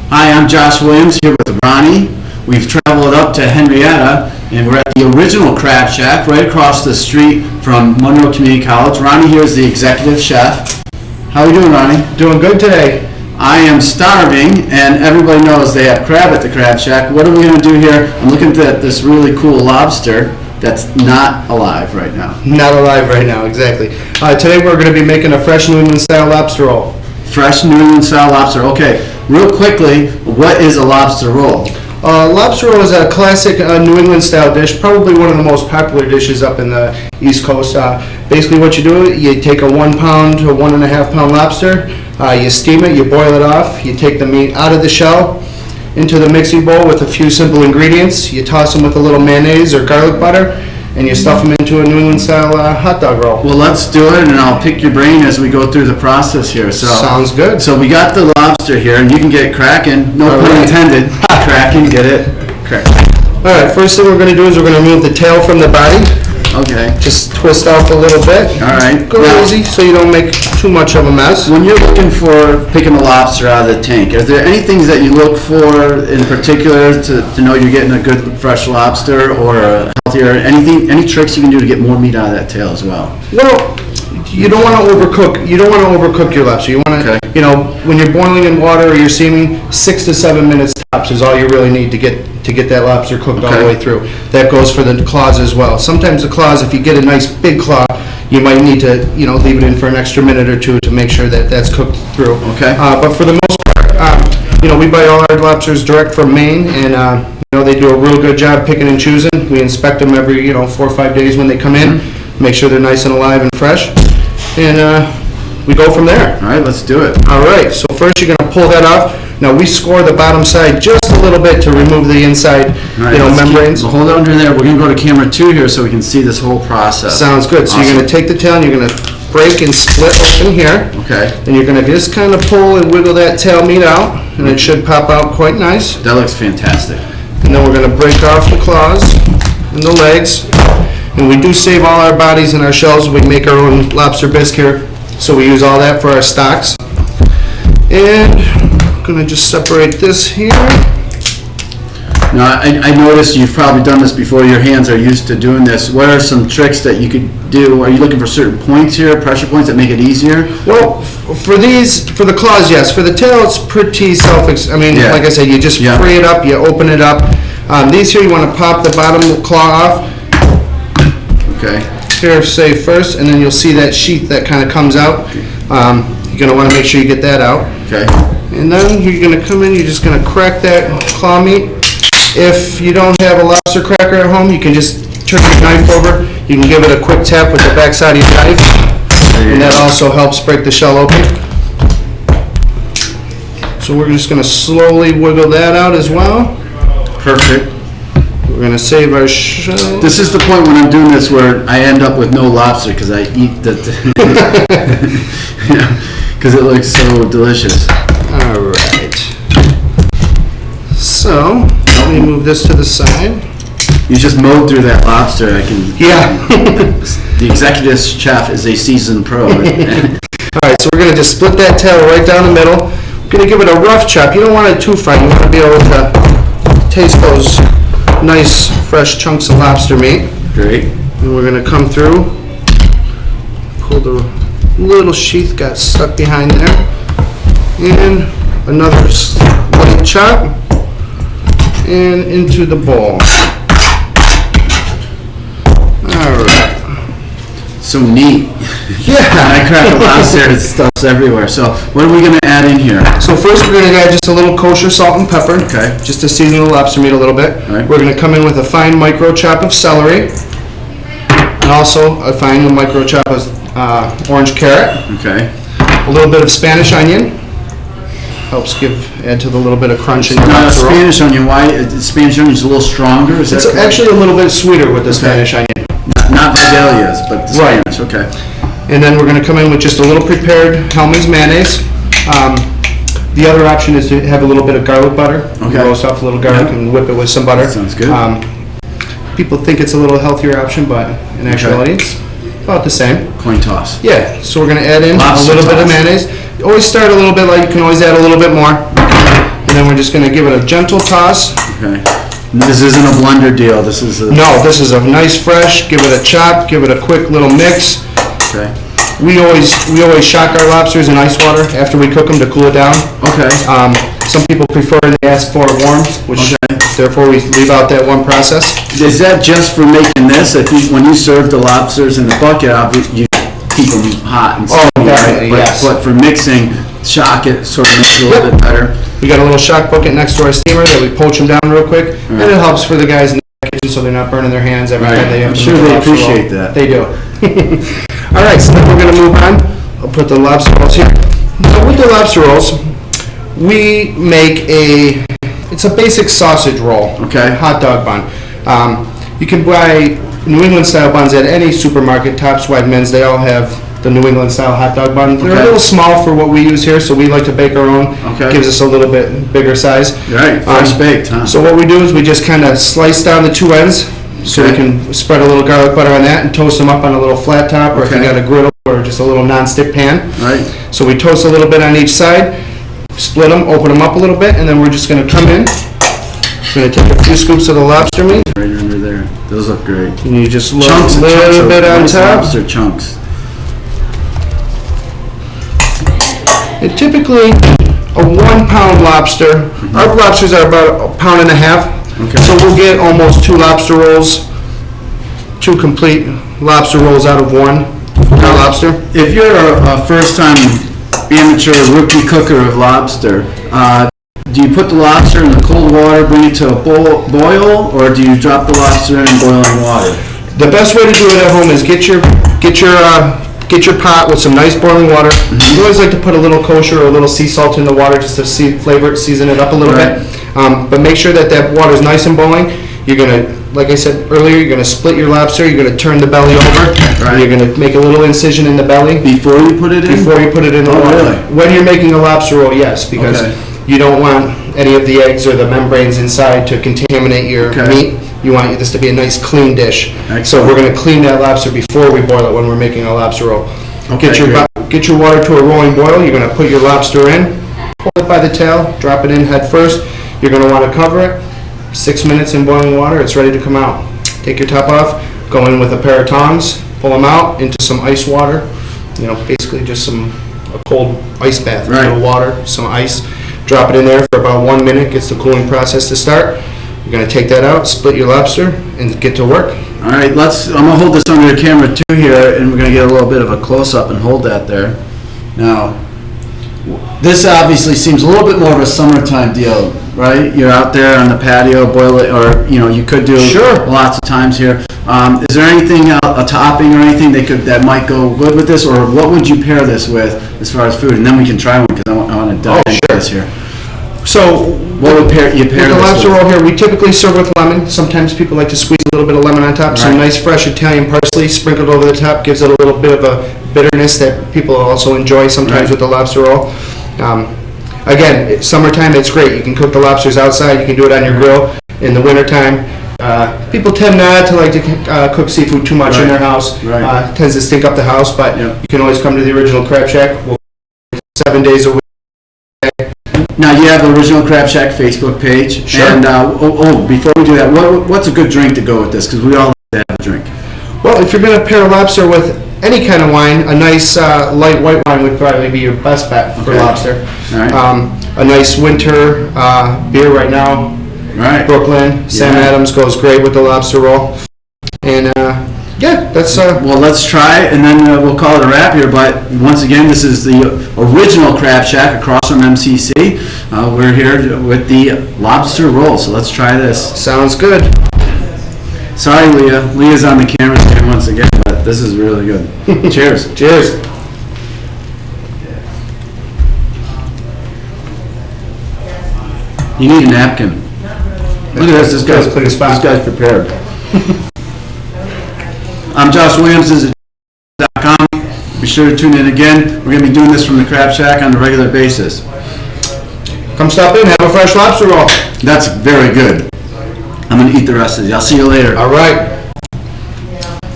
Hi, I'm Josh Williams here with Ronnie. We've traveled up to Henrietta, and we're at the original Crab Shack right across the street from Monroe Community College. Ronnie here is the executive chef. How are you doing, Ronnie? Doing good today. I am starving, and everybody knows they have crab at the Crab Shack. What are we going to do here? I'm looking at this really cool lobster that's not alive right now. Not alive right now, exactly. Today we're going to be making a fresh New England style lobster roll. Fresh New England style lobster. Okay, real quickly, what is a lobster roll? Lobster roll is a classic New England style dish, probably one of the most popular dishes up in the East Coast. Basically what you do, you take a 1 pound to 1.5 pound lobster, you steam it, you boil it off, you take the meat out of the shell into the mixing bowl with a few simple ingredients, you toss them with a little mayonnaise or garlic butter, and you stuff them into a New England style hot dog roll. Well, let's do it, and I'll pick your brain as we go through the process here. So sounds good. So we got the lobster here, and you can get cracking. No pun intended. Cracking, get it? Crack. All right, first thing we're going to do is we're going to remove the tail from the body. Okay. Just twist off a little bit. All right. Go easy so you don't make too much of a mess. When you're looking for picking a lobster out of the tank, are there any things that you look for in particular to know you're getting a good fresh lobster or a healthier, any tricks you can do to get more meat out of that tail as well? Well, you don't want to overcook. You don't want to overcook your lobster. You want to, when you're boiling in water or you're steaming, 6 to 7 minutes tops is all you really need to get that lobster cooked all the way through. That goes for the claws as well. Sometimes the claws, if you get a nice big claw, you might need to, leave it in for an extra minute or two to make sure that that's cooked through. Okay. But for the most part, we buy all our lobsters direct from Maine, and they do a real good job picking and choosing. We inspect them every 4 or 5 days when they come in, make sure they're nice and alive and fresh, and we go from there. All right, let's do it. All right. So first you're going to pull that off. Now we score the bottom side just a little bit to remove the inside, membranes. Hold it under there. We're going to go to camera 2 here so we can see this whole process. Sounds good. Awesome. So you're going to take the tail and you're going to break and split open here. Okay. And you're going to just kind of pull and wiggle that tail meat out, and it should pop out quite nice. That looks fantastic. And then we're going to break off the claws and the legs. And we do save all our bodies and our shells. We make our own lobster bisque here, so we use all that for our stocks. And I'm going to just separate this here. Now, I noticed you've probably done this before. Your hands are used to doing this. What are some tricks that you could do? Are you looking for certain points here, pressure points that make it easier? Well, for the claws, yes. For the tail, it's pretty like I said, you just free it up, you open it up. These here, you want to pop the bottom claw off. Okay. Here, say first, and then you'll see that sheath that kind of comes out. You're going to want to make sure you get that out. Okay. And then you're going to come in, you're just going to crack that claw meat. If you don't have a lobster cracker at home, you can just turn your knife over. You can give it a quick tap with the back side of your knife. And that also helps break the shell open. So we're just going to slowly wiggle that out as well. Perfect. We're going to save our shell. This is the point when I'm doing this where I end up with no lobster because I eat the... because it looks so delicious. All right. So, let me move this to the side. You just mowed through that lobster. I can. Yeah. The executive chef is a seasoned pro. All right, so we're going to just split that tail right down the middle. We're going to give it a rough chop. You don't want it too fine. You want to be able to taste those nice, fresh chunks of lobster meat. Great. And we're going to come through, pull the little sheath got stuck behind there, and another light chop, and into the bowl. Alright. So neat. Yeah. When I crack a lobster, it stuff's everywhere. So what are we going to add in here? So first we're going to add just a little kosher salt and pepper. Okay. Just to season the lobster meat a little bit. All right. We're going to come in with a fine micro chop of celery. And also a fine micro chop of orange carrot. Okay. A little bit of Spanish onion. Helps add to the little bit of crunch in your lobster roll. Spanish onion, why? Spanish onion is a little stronger? Is It's actually a little bit sweeter with the Spanish onion. Not Vidalia's, but the Spanish, okay. And then we're going to come in with just a little prepared Hellmann's mayonnaise. The other option is to have a little bit of garlic butter. Okay. Roast off a little garlic and whip it with some butter. That sounds good. People think it's a little healthier option, but in actuality it's about the same. Coin toss. Yeah, so we're going to add in Lobster a little bit of toss. mayonnaise. Always start a little bit light. You can always add a little bit more. and then we're just going to give it a gentle toss. Okay. And this isn't a blender deal, this is a... No, this is a nice fresh, give it a chop, give it a quick little mix. Okay. We always shock our lobsters in ice water after we cook them to cool it down. Okay. Some people prefer and they ask for it warm, which therefore we leave out that one process. Is that just for making this? I think when you serve the lobsters in the bucket, you keep them hot and steamy, definitely, right? yes. But for mixing, shock it sort of makes it a little bit better. We got a little shock bucket next to our steamer that we poach them down real quick, and it helps for the guys in the kitchen so they're not burning their hands every time they have to I'm sure make a they lobster roll. appreciate that. They do. All right, so then we're going to move on. I'll put the lobster rolls here. Now with the lobster rolls, we make it's a basic sausage roll. Okay. Hot dog bun. You can buy New England style buns at any supermarket, Tops, Wide Men's. They all have the New England style hot dog bun. They're a little small for what we use here, so we like to bake our own. Okay. Gives us a little bit bigger size. Right, fresh baked, huh? So what we do is we just kind of slice down the two ends, so we can spread a little garlic butter on that and toast them up on a little flat top, or if you got a griddle or just a little non-stick pan. Right. So we toast a little bit on each side, split them, open them up a little bit, and then we're just going to come in. We're going to take a few scoops of the lobster meat. Right under there. Those look great. And you just load Chunks a little bit on nice top. lobster chunks. And typically, a 1 pound lobster, our lobsters are about 1.5 pounds. Okay. So we'll get almost 2 lobster rolls, 2 complete lobster rolls out of one lobster. If you're a first-time amateur rookie cooker of lobster, do you put the lobster in the cold water, bring it to a boil, or do you drop the lobster in boiling water? The best way to do it at home is get your pot with some nice boiling water. You always like to put a little kosher or a little sea salt in the water just to flavor it, season it up a little bit. But make sure that water is nice and boiling. You're gonna, like I said earlier, you're gonna split your lobster. You're gonna turn the belly over. And you're gonna make a little incision in the belly before you put it in. Before you put it in the water. Really? When you're making a lobster roll, yes, because you don't want any of the eggs or the membranes inside to contaminate your meat. You want this to be a nice clean dish. Excellent. So we're going to clean that lobster before we boil it when we're making a lobster roll. Get your water to a rolling boil. You're going to put your lobster in, pull it by the tail, drop it in head first. You're going to want to cover it. 6 minutes in boiling water, it's ready to come out. Take your top off, go in with a pair of tongs, pull them out into some ice water. Basically just a cold ice bath. A little water, some ice. Drop it in there for about 1 minute, gets the cooling process to start. You're going to take that out, split your lobster, and get to work. All right, I'm going to hold this under the camera too here, and we're going to get a little bit of a close-up and hold that there. Now, this obviously seems a little bit more of a summertime deal, right? You're out there on the patio, boil it, or, you could do lots of times here. Is there anything, a topping or anything that might go good with this, or what would you pair this with as far as food? And then we can try one, because I want to dive into this here. So, what would you pair the this lobster with? roll here, we typically serve with lemon. Sometimes people like to squeeze a little bit of lemon on top. Some nice fresh Italian parsley sprinkled over the top gives it a little bit of a bitterness that people also enjoy sometimes with the lobster roll. Again, summertime, it's great. You can cook the lobsters outside. You can do it on your grill. In the wintertime, people tend not to like to cook seafood too much in their house. Tends to stink up the house, but you can always come to the original Crab Shack. We'll 7 days a week. Now, you have the Original Crab Shack Facebook page. Sure. And, before we do that, what's a good drink to go with this? Because we all like to have a drink. Well, if you're going to pair lobster with any kind of wine, a nice light white wine would probably be your best bet for lobster. All right. A nice winter beer right now. Brooklyn, Sam Adams goes great with the lobster roll. And that's... Well, let's try it, and then we'll call it a wrap here. But once again, this is the Original Crab Shack across from MCC. We're here with the lobster roll, so let's try this. Sounds good. Sorry, Leah. Leah's on the camera stand once again, but this is really good. Cheers. Cheers. You need a napkin. Look at this. This guy's prepared. I'm Josh Williams. This is GeneseeSun.com. Be sure to tune in again. We're going to be doing this from the Crab Shack on a regular basis. Come stop in. Have a fresh lobster roll. That's very good. I'm going to eat the rest of it. I'll see you later. All right.